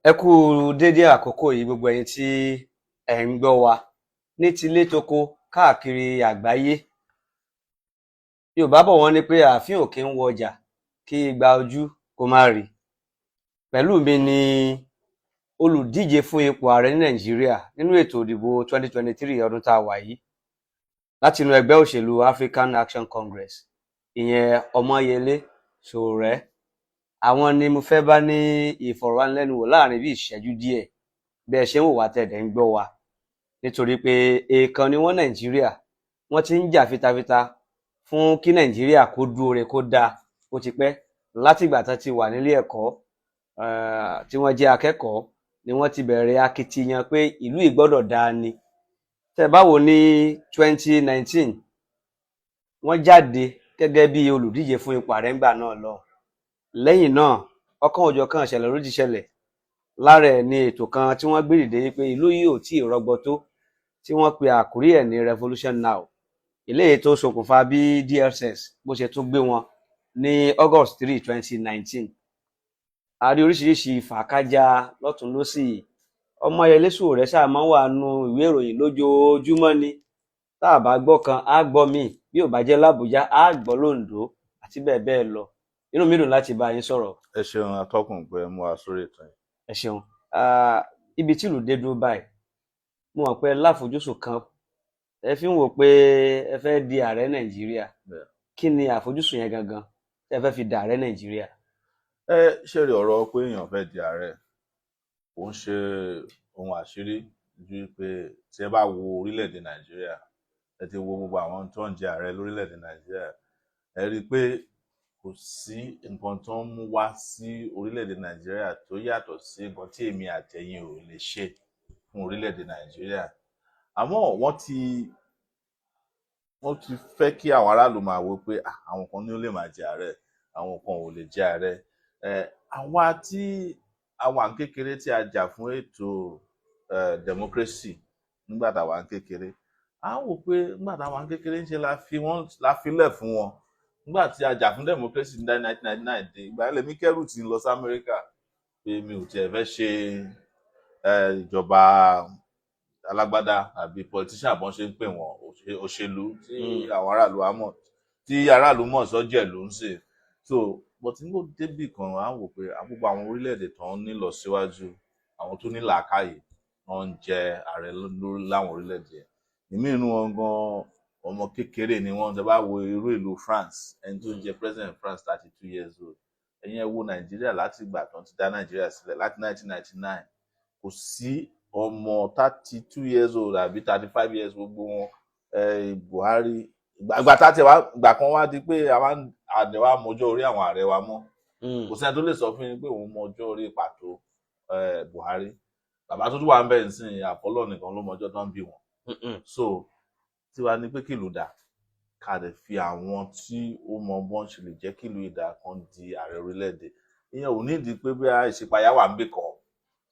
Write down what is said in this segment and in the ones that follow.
Ẹ kú dédé àkókò yìí gbogbo ẹ̀yin tí ẹ̀ ń gbọ́ wa ní tilé toko káàkiri àgbáyé. Yorùbá bọ̀ wọ́n ní pé ààfin ò kí ń wọjà kí igba ojú kó má rí. Pẹ̀lú mi ni olùdíje fún ipò ààrẹ ní Nàìjíríà nínú ètò ìdìbò 2023 ọdún tá a wà yìí láti inú ẹgbẹ́ òṣèlú African Action Congress, ìyẹn Ọmọyẹlé Sowore. Àwọn ni mo fẹ́ bá ní ìfọ̀rọ̀wánilẹ́nuwò láàrin bí ìṣẹ́jú díẹ̀ bí ẹ ṣe ń wò wá tẹ̀dẹ̀ ń gbọ́ wa, nítorí pé èèkàn ni wọ́n Nàìjíríà, wọ́n ti ń jà fitafita fún kí Nàìjíríà kó dúore kó dáa ó ti pẹ́. Látìgbà tán ti wà nílé ẹ̀kọ́ tí wọ́n jẹ́ akẹ́kọ̀ọ́ ni wọ́n ti bẹ̀rẹ̀ akitiyan pé ìlú yìí gbọ́dọ̀ dáa ni. Tẹ́ bá wò ní 2019 wọ́n jáde gẹ́gẹ́ bí olùdíje fún ipò ààrẹ ńgbà náà lọ. Lẹ́yìn náà ọ̀kan òjọ̀kan ìṣẹ̀lẹ̀ ló ti ṣẹlẹ̀. Lára ẹ̀ ni ètò kan tí wọ́n gbé dìde pé ìlú yìí ò tí ì rọgbọ tó, tí wọ́n pe àkórí ẹ̀ ní Revolution Now. Eléyìí tó ṣokùnfà bí DSS bó ṣe tún gbé wọn ní August 3, 2019. A rí oríṣiríṣi ìfàkájà lọ́tún lósì. Ọmọyẹlé Sowore ṣáà máa ń wà nú ìwé ìròyìn lójoojúmọ́ ni. Tá a bá gbọ́ kan á gbọ́ míì, bí ò bá jẹ́ l'Ábùjá á gbọ́ l'Oǹdó àti bẹ́ẹ̀ bẹ́ẹ̀ lọ. Inú mi dùn láti bá yín sọ̀rọ̀. Ẹ ṣeun atọ́kùn pé mú wa sórí ètò yìí. Ẹ ṣeun. Ibi tí ìlú dé dúró báyìí, mo mọ̀ pé láfojúsùn kan ẹ fi ń wò pé ẹ fẹ́ di ààrẹ Nàìjíríà. Kí ni àfojúsùn yẹn gangan ẹ fẹ́ fi di ààrẹ Nàìjíríà? Ṣé rí ọ̀rọ̀ pé èèyàn fẹ́ di ààrẹ kò ń ṣe ohun àṣírí ju pé tí ẹ bá wo orílẹ̀-èdè Nàìjíríà, ẹ ti wo gbogbo àwọn tó ń jẹ ààrẹ lórílẹ̀-èdè Nàìjíríà, ẹ rí i pé kò sí nǹkan tó ń mú wá sí orílẹ̀-èdè Nàìjíríà tó yàtọ̀ sí nǹkan tí èmi àtẹ̀yin ò lè ṣe fún orílẹ̀-èdè Nàìjíríà. Àmọ́ wọ́n ti fẹ́ kí àwọn aráàlú máa wò pé àwọn kan ní ó lè máa jẹ ààrẹ, àwọn kan ò lè jẹ ààrẹ. Àwa tí àwa ń kékeré tí a jà fún ètò democracy nígbà táwa ń kékeré, a wò pé nígbà táwa ń kékeré ń ṣe la filẹ̀ fún wọn. Nígbà tí a jà fún democracy ní 1999 dé, ìgbà ilẹ̀ mi kẹ́rù tí ń lọ sí Amẹ́ríkà pé mi ò tiẹ̀ fẹ́ ṣe ìjọba alágbádá àbí politician bọ́n ṣe ń pè wọ́n, òṣèlú tí àwọn aráàlú mọ̀, tí aráàlú mọ̀ sọ́jẹ̀ ló ń ṣe. So but nígbà débì kan á wò pé gbogbo àwọn orílẹ̀-èdè tó ń nílọ síwájú, àwọn tó ní làákàyè wọ́n ń jẹ ààrẹ láwọn orílẹ̀-èdè. Ìmí inú wọn gan ọmọ kékeré ni wọ́n. Tẹ́ bá wo irú ìlú France, ẹni tó ń jẹ president France 32 years old. Ẹ̀yin ẹ wo Nàìjíríà láti ìgbà tó ti dá Nàìjíríà sílẹ̀ láti 1999, kò sí ọmọ 32 years old àbí 35 years gbogbo wọn. Buhari ìgbà kan wá di pé àdẹ wa mọjọ́ orí àwọn ààrẹ wa mọ́. Kò sẹ́ni tó lè sọ fún yín pé òun mọjọ́ orí pàtó Buhari. Bàbá tó tún wà ń bẹ̀ nísìnyí Àpọ́lọ̀ nìkan ló mọjọ́ tó ń bí wọn. So tiwa ní pé kìlú dà ká lè fi àwọn tí ó mọ bọ́n ṣe lè jẹ́ kìlú ìdá kan di ààrẹ orílẹ̀-èdè. Ìyẹn ò ní di pé bí ìṣípayá wà ń bì kan.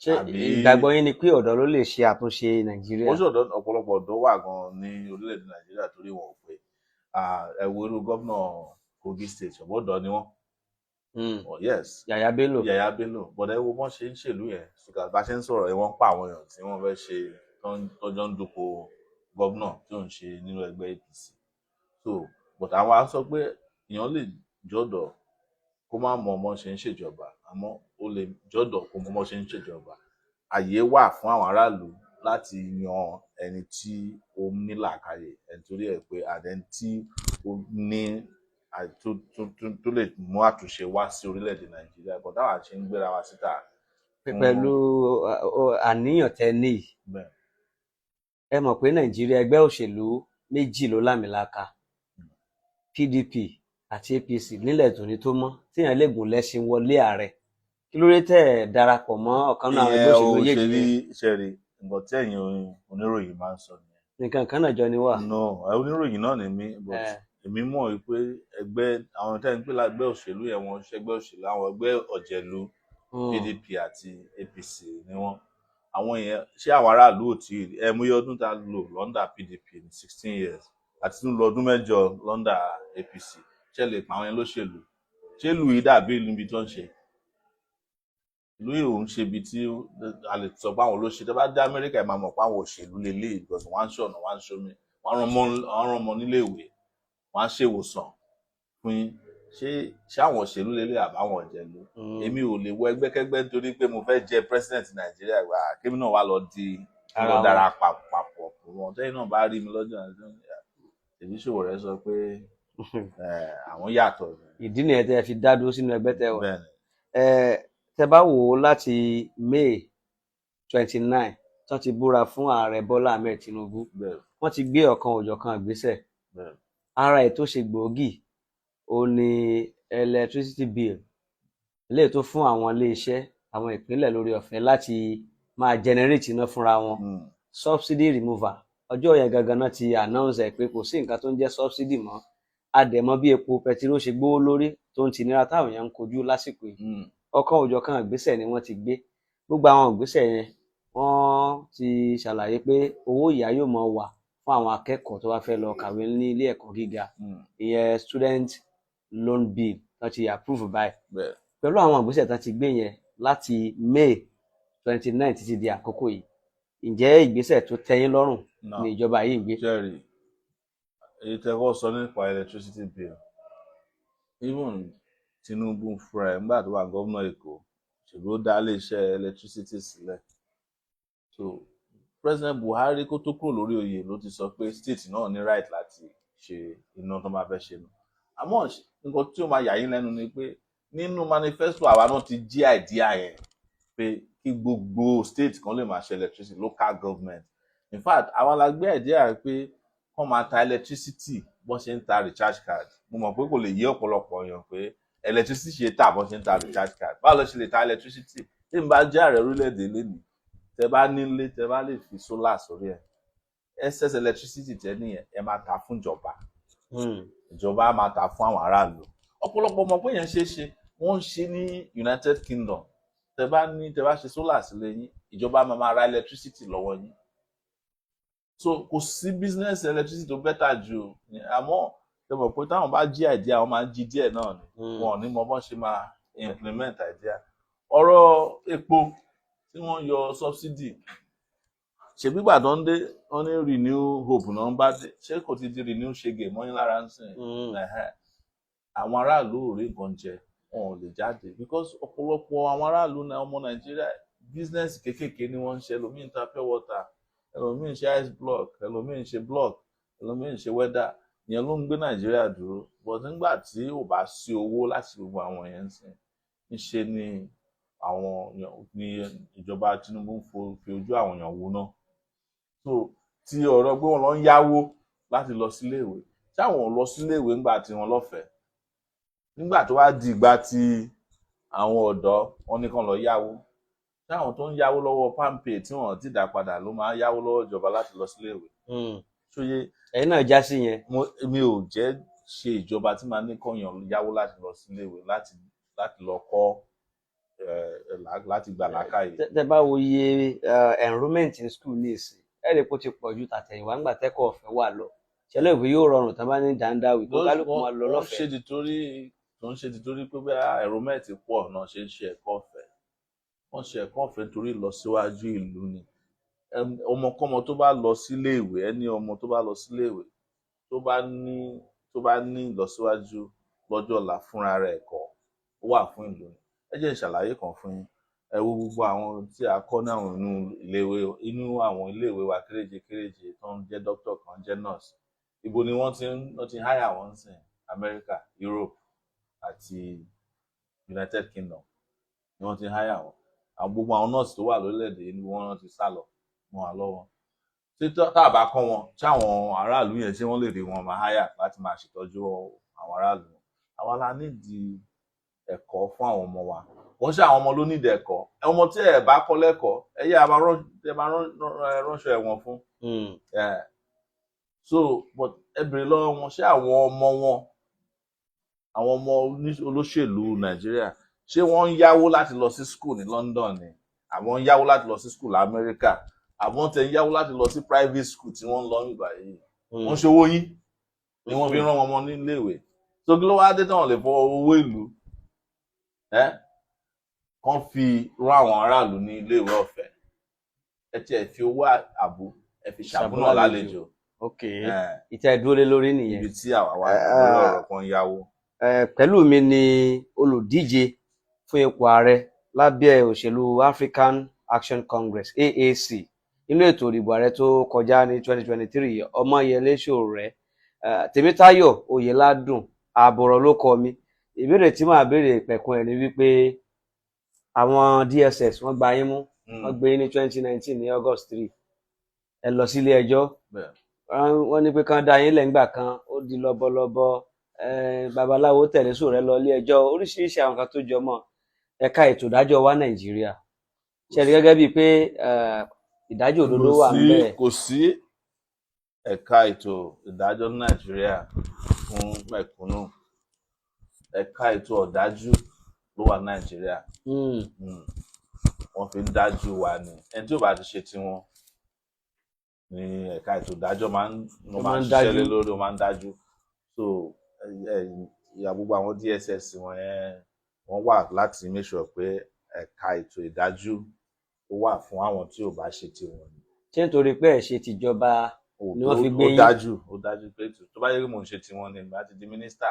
Ṣé ìgbàgbọ́ yín ni pé ọ̀dọ́ ló lè ṣe àtúnṣe Nàìjíríà? Ó ṣe ọ̀pọ̀lọpọ̀ ọ̀dọ́ wà gan ní orílẹ̀-èdè Nàìjíríà torí wọn ò pé ẹ wo irú gómìnà Kogi State ọ̀dọ́ ni wọ́n. Yes. Yàyà Bello. Bọ̀dẹ̀ wo bọ́n ṣe ń ṣèlú yẹn, bá ṣe ń sọ̀rọ̀ ẹ wọ́n pa àwọn èèyàn tí wọ́n fẹ́ ṣe tọ́jọ́ ń dupò gómìnà tí ò ń ṣe nínú ẹgbẹ́ APC. So but àwọn á sọ pé èèyàn lè jọ̀dọ̀ kó má mọ ọmọ ṣe ń ṣèjọba, àmọ́ ó lè jọ̀dọ̀ kó mọ ọmọ ṣe ń ṣèjọba. Àyè wà fún àwọn aráàlú láti yan ẹni tí ó ní làákàyè, ẹni torí ẹ̀ pé àdẹ́ni tí ó ní tó lè mú àtúnṣe wá sí orílẹ̀-èdè Nàìjíríà. But táwa ṣe ń gbéra wa síta. Pẹ̀lú àníyàn tẹ́ ní yìí, ẹ mọ̀ pé Nàìjíríà ẹgbẹ́ òṣèlú méjì ló lámìlaka, PDP àti APC nílẹ̀ tòní tó mọ́ tíyàn lè gùn lẹ́sìn wọlé ààrẹ. Kí ló dé tẹ́ darapọ̀ mọ́ ọ̀kan náà ẹgbẹ́ òṣèlú méjèèjì? Ṣe rí nǹkan tí ẹ̀yin oníròyìn máa ń sọ nìyẹn. Nǹkan kan náà jọ ni wà. No, oníròyìn náà ni mí, but èmi mọ̀ pé ẹgbẹ́ àwọn tẹ́ ń pè lágbẹ́ òṣèlú yẹn wọ́n ṣẹgbẹ́ òṣèlú, àwọn ẹgbẹ́ ọ̀jẹ̀lú PDP àti APC ni wọ́n. Àwọn yẹn ṣé àwọn aráàlú ò tí ẹ mú iye ọdún tá a lò lọ́ndà PDP ní 16 years àti tún lọ ọdún mẹ́jọ lọ́ndà APC, ṣé lè pa àwọn yẹn lóṣèlú? Ṣé ìlú yìí dàbí ìlú ibi tó ń ṣe? ìlú yìí òun ṣe ibi tí a lè sọ pé àwọn olóṣèlú tó bá dé Amẹ́ríkà ẹ máa mọ̀ pé àwọn òṣèlú lélẹ̀ because wọ́n á ń ṣọ̀nà wọ́n á ń ṣomi wọ́n á rán ọmọ nílé ìwé wọ́n á ṣèwòsàn fún yín ṣé àwọn òṣèlú lélẹ̀ àbáwọn ìjẹ̀lú èmi ò lè wọ ẹgbẹ́kẹ́gbẹ́ nítorí pé mo fẹ́ jẹ president Nàìjíríà gba kémi náà wá lọ di lọ dára papọ̀ wọn tẹ́yìn náà bá rí mi lọ́jọ́ èmi Sowore sọ pé àwọn yàtọ̀. ìdí nìyẹn tẹ́ fi dá dúró sínú ẹgbẹ́ tẹ́ wà tẹ́ bá wò ó láti May 29 tó ti búra fún ààrẹ Bọ́lá Ahmed Tinubu wọ́n ti gbé ọ̀kan òjọ̀kan ìgbésẹ̀ ara ẹ̀ tó ṣe gbòógì ó ní electricity bill lè tó fún àwọn iléeṣẹ́ àwọn ìpínlẹ̀ lórí ọ̀fẹ́ láti máa generate iná fúnra wọn subsidy removal ọjọ́ yẹn gangan náà ti announce ẹ̀ pé kò sí nǹkan tó ń jẹ́ subsidy mọ́ àdẹ̀mọ́ bí epo pẹtiró ṣe gbówó lórí tó ń ti nira táwọn èèyàn ń kojú lásìkò yìí ọ̀kan òjọ̀kan ìgbésẹ̀ ni wọ́n ti gbé gbogbo àwọn ìgbésẹ̀ yẹn wọ́n ti ṣàlàyé pé owó ìyá yóò máa wà fún àwọn akẹ́kọ̀ọ́ tó bá fẹ́ lọ kàwé ní ilé ẹ̀kọ́ gíga ìyẹn student loan bill tó ti approve by pẹ̀lú àwọn ìgbésẹ̀ tó ti gbé yẹn láti May 29 títí di àkókò yìí ǹjẹ́ ìgbésẹ̀ tó tẹ́yín lọ́rùn ni ìjọba yìí ń gbé. Jerry èyí tẹ́kọ̀ sọ nípa electricity bill even Tinubu fúnra ẹ̀ nígbà tó wà gómìnà Èkó ṣèlú dá iléeṣẹ́ electricity sílẹ̀ so President Buhari kó tó kúrò lórí oyè ló ti sọ pé state náà ní right láti ṣe iná tó máa fẹ́ ṣe nù àmọ́ nǹkan tí ó máa yà yín lẹ́nu ni pé nínú manifesto àwa náà ti jí àìdíà yẹn pé kí gbogbo state kan lè máa ṣe electricity local government in fact àwa la gbé àìdíà pé wọ́n máa ta electricity bọ́n ṣe ń ta recharge card mo mọ̀ pé kò lè yé ọ̀pọ̀lọpọ̀ èèyàn pé electricity ṣe tà bọ́n ṣe ń ta recharge card báwo ló ṣe lè ta electricity tí n bá jẹ́ ààrẹ orílẹ̀-èdè lẹ́nu tẹ bá nílé tẹ bá lè fi solar sórí ẹ̀ excess electricity tẹ nìyẹn ẹ máa ta fún ìjọba ìjọba á máa ta fún àwọn aráàlú ọ̀pọ̀lọpọ̀ mọ̀ pé yẹn ṣe é ṣe wọ́n ń ṣe ní United Kingdom tẹ bá ṣe solar sílé yín ìjọba máa ra electricity lọ́wọ́ yín so kò sí business electricity tó bẹ́tà jù àmọ́ tẹ mọ̀ pé táwọn bá jí idea wọn máa ń jí díẹ̀ náà ni wọn ò ní mọ bọ́n ṣe máa implement idea ọ̀rọ̀ epo tí wọ́n yọ subsidy ṣèbí ìgbà tó ń dé wọ́n ní Renew Hope náà ń bá dé ṣé kò ti di Renew Shege mọ́yìn lára ń sìn àwọn aráàlú ò rí nǹkan jẹ wọn ò lè jáde because ọ̀pọ̀lọpọ̀ àwọn aráàlú náà ọmọ Nàìjíríà business kéékèèké ni wọ́n ń ṣe ẹlòmíín ta pure water ẹlòmíín ṣe ice block ẹlòmíín ṣe block ẹlòmíín ṣe weather ìyẹn ló ń gbé Nàìjíríà dúró but nígbà tí ò bá sí owó láti gbogbo àwọn yẹn sìn níṣe ni àwọn ní ìjọba Tinubu ń fi ojú àwọn èèyàn wò náà so tí ọ̀rọ̀ pé wọ́n lọ ń yáwó láti lọ síléèwé táwọn ò lọ síléèwé ńgbà tí wọ́n lọ́fẹ̀ẹ́ nígbà tó wá di ìgbà tí àwọn ọ̀dọ́ wọn ní kàn lọ yáwó táwọn tó ń yáwó lọ́wọ́ palmpay tí wọ́n ti dá padà ló máa yáwó lọ́wọ́ ìjọba láti lọ síléèwé. ṣóyè ẹ̀yin náà já sí yẹn. mi ò jẹ́ ṣe ìjọba tí máa ní kọ́yàn yáwó láti lọ síléèwé láti lọ kọ́ láti gbà lákàyè. tẹ́ bá wo iye enrollment in school ní ìsìn ẹ lè kó ti pọ̀ ju tàtẹ̀yìnwá ńgbà tẹ́kọ̀ọ́ ọ̀fẹ́ wà lọ ṣẹlẹ̀ ìwé yóò rọrùn tán bá ní dáńdáwì kó kálukú máa lọ lọ́fẹ̀ẹ́. tó ń ṣe títorí pé bí enrollment pọ̀ náà ṣe ń ṣe ẹ̀kọ́ ọ̀fẹ́ wọ́n ṣe ẹ̀kọ́ ọ̀fẹ́ nítorí ìlọsíwájú ìlú ni ọmọkọ́mọ tó bá lọ sílé ìwé ẹni ọmọ tó bá lọ sílé ìwé tó bá ní ìlọsíwájú lọ́jọ́ ọ̀la fúnra rẹ̀ ẹ̀kọ́ ó wà fún ìlú ni ẹ jẹ́ ìṣàlàyé kan fún yín ẹ wo gbogbo àwọn tí a kọ́ náà inú àwọn iléèwé wa kéréje tó ń jẹ́ dókítà kan jẹ́ nọ́ọ̀sì ibo ni wọ́n ti háyà wọ́n sìn Amẹ́ríkà Europe àti United Kingdom ni wọ́n ti háyà wọ́n àwọn gbogbo àwọn nọ́ọ̀sì tó wà lórílẹ̀‐èdè ni wọ́n ti sá lọ mọ́ wa lọ́wọ́ tí tá a bá kọ́ wọn tí àwọn aráàlú yẹn ṣé wọ́n lè rí wọn máa háyà láti máa ṣètọ́jú àwọn aráàlú àwa la nídìí ẹ̀kọ́ fún àwọn ọmọ wa wọ́n ṣe àwọn ọmọ ló nídìí ẹ̀kọ́ ọmọ tí ẹ bá kọ́ lẹ́kọ̀ọ́ ẹ yẹ máa ránṣọ ẹ̀wọ̀n fún so but ẹ bèrè lọ́wọ́ wọn ṣé àwọn ọmọ olóṣèlú Nàìjíríà ṣé wọ́n ń yáwó láti lọ sí school ní London ni àwọn ń yáwó láti lọ sí school Amẹ́ríkà àwọn tẹ̀ ń yáwó láti lọ sí private school tí wọ́n ń lọ nígbà yìí wọ́n ṣe owó yín ni wọ́n fi rán wọn mọ́ níléèwé so kí ló wá dé táwọn lè fọ owó ìlú kán fi rán àwọn aráàlú ní iléèwé ọ̀fẹ́, ẹ tiẹ̀ fi owó àbò ẹ fi ṣàbúnà lálejò. ok ìtẹ́ ìdúró lé lórí nìyẹn. ibi tí àwa wà lórí ọ̀rọ̀ kan yáwó. pẹ̀lú mi ni olùdíje fún ipò ààrẹ lábẹ́ òṣèlú African Action Congress AAC nínú ètò ìdìbò ààrẹ tó kọjá ní 2023 Ọmọyẹlé Sowore. Tèmítáyọ̀ Oyèládùn ààbọ̀rọ̀ ló kọ mi. ìbéèrè tí màá béèrè pẹ̀kun ẹ̀ ni wípé àwọn DSS wọ́n gba yín mú, wọ́n gbé yín ní 2019 ní August 3, ẹ lọ sílé ẹjọ́, wọ́n ní pé kán dá yín lẹ́ngbà kan, ó di lọ́bọ̀lọ́bọ̀, babaláwo tẹ̀lé Sowore lọ ilé ẹjọ́, oríṣiríṣi àwọn kan tó jọ mọ́ ẹ̀ka ètò ìdájọ́ wa Nàìjíríà. ṣe rí gẹ́gẹ́ bíi pé ìdájọ́ òdodo wà níbẹ̀. kò sí ẹ̀ka ètò ìdájọ́ ní Nàìjíríà fún mẹ̀kúnnù, ẹ̀ka ètò ọ̀dájú ló wà ní Nàìjíríà. Wọ́n fi ń dájú wa ni, ẹni tí ò bá ti ṣe tiwọn ni ẹ̀ka ètò ìdájọ́ máa ń ṣiṣẹ́ lé lórí, ó máa ń dájú. So ìyá gbogbo àwọn DSS wọn yẹn wọ́n wà láti make sure pé ẹ̀ka ètò ìdájú ó wà fún àwọn tí ò bá ṣe tiwọn. ṣé nítorí pé ẹ̀ ṣe tìjọba ni wọ́n fi gbé yín? ó dájú pé tó bá yẹ kí mò ń ṣe tiwọn ni ìgbà ti di mínísítà.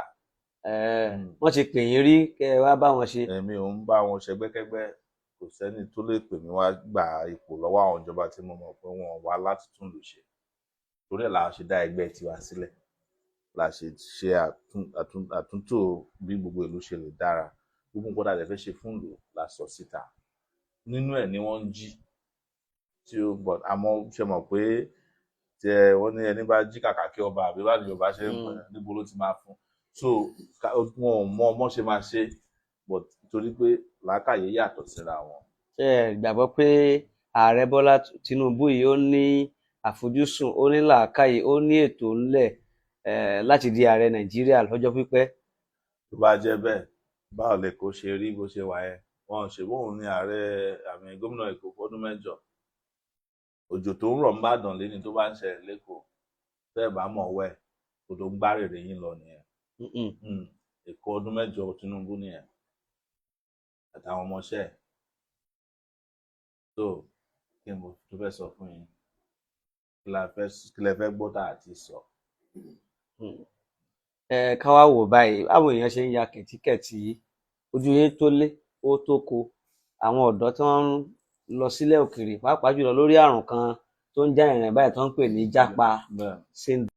wọ́n ti pè yín rí kẹ́ ẹ wá bá wọn ṣe? èmi ò ń bá wọn ṣẹgbẹ́kẹ́gbẹ́, kò sẹ́ni tó lè pè mí wá gba ipò lọ́wọ́ àwọn ìjọba tí mo mọ̀ pé wọ́n wá láti tún lù ṣe. torí ẹ̀ la ṣe dá ẹgbẹ́ tiwa sílẹ̀, la ṣe àtúntò bí gbogbo ìlú ṣe lè dára, gbogbo nǹkan tá a lè fẹ́ ṣe fún ìlú la sọ síta. nínú ẹ̀ ni wọ́n ń jí tí ó bọ̀, àmọ́ ṣe mọ̀ pé wọ́n ní ẹni bá jí kàkà kí ọba àbí bá ní Yorùbá ṣe ń pè níbo ló ti máa fún. so wọn ò mọ ọmọ ṣe máa ṣe, but torí pé làákàyè yàtọ̀ síra wọn. ṣé ẹ gbàgbọ́ pé ààrẹ Bọ́lá Tinubu yìí ó ní àfojúsùn, ó ní làákàyè, ó ní ètò ńlẹ̀ láti di ààrẹ Nàìjíríà lọ́jọ́ pípẹ́? tó bá jẹ́ bẹ́ẹ̀, báwo lè kó ṣe rí bó ṣe wà yẹn? wọn ṣe bóun ní ààrẹ àmì gómìnà Èkó fọ́dún 8. òjò tó ń rọ̀ ń bàdàn lẹ́ni tó bá ń ṣẹlẹ̀ lẹ́kọ̀ọ́, tẹ́ ẹ̀ bá mọ̀ wẹ̀ kó tó ń gbárèrè yín lọ nìyẹn. Èkó ọdún 8 Tinubu nìyẹn àtàwọn ọmọọṣẹ́ ẹ̀. tó kí mo tó fẹ́ sọ fún yín, kí lẹ fẹ́ gbọ́ tá àti sọ. ká wá wò báyìí àwọn èèyàn ṣe ń ya kẹ̀tíkẹ̀tì yìí, ojú yín tó lé ó tó ko. àwọn ọ̀dọ́ tí wọ́n ń lọ sílẹ̀ òkèèrè pàápàá jùlọ lórí àrùn kan tó ń já ìrìn báyìí tó ń pè ní jápa syndrome.